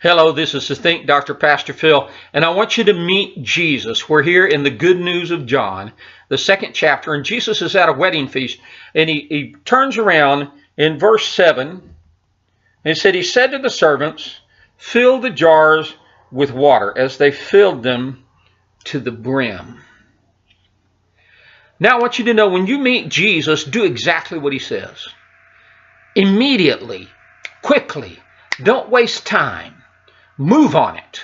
Hello, this is the Think Dr. Pastor Phil, and I want you to meet Jesus. We're here in the Good News of John, the 2nd chapter, and Jesus is at a wedding feast, and he turns around in verse 7, and it said, he said to the servants, fill the jars with water, as they filled them to the brim. Now I want you to know, when you meet Jesus, do exactly what he says. Immediately, quickly, don't waste time. Move on it.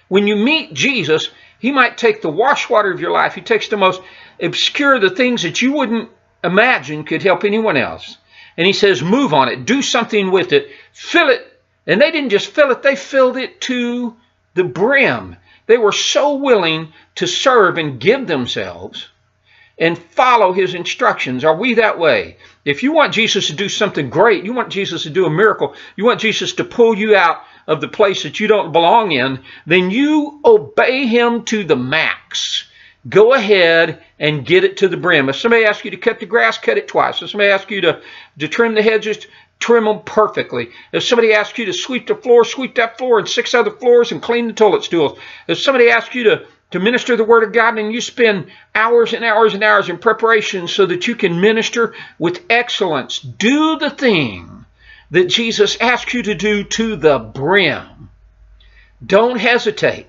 When you meet Jesus, he might take the wash water of your life. He takes the most obscure, the things that you wouldn't imagine could help anyone else. And he says, move on it. Do something with it. Fill it. And they didn't just fill it. They filled it to the brim. They were so willing to serve and give themselves and follow his instructions. Are we that way? If you want Jesus to do something great, you want Jesus to do a miracle, you want Jesus to pull you out of the place that you don't belong in, then you obey him to the max. Go ahead and get it to the brim. If somebody asks you to cut the grass, cut it twice. If somebody asks you to trim the hedges, trim them perfectly. If somebody asks you to sweep the floor, sweep that floor and 6 other floors and clean the toilet stools. If somebody asks you to minister the Word of God, and you spend hours and hours and hours in preparation so that you can minister with excellence, do the thing that Jesus asks you to do to the brim. Don't hesitate.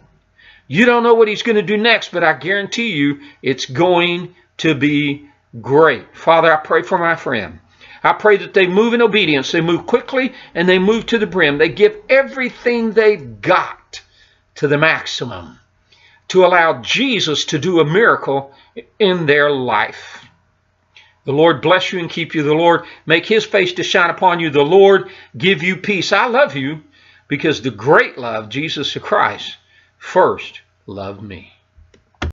You don't know what he's going to do next, but I guarantee you it's going to be great. Father, I pray for my friend. I pray that they move in obedience. They move quickly and they move to the brim. They give everything they've got to the maximum to allow Jesus to do a miracle in their life. The Lord bless you and keep you. The Lord make his face to shine upon you. The Lord give you peace. I love you because the great love, Jesus Christ, first loved me.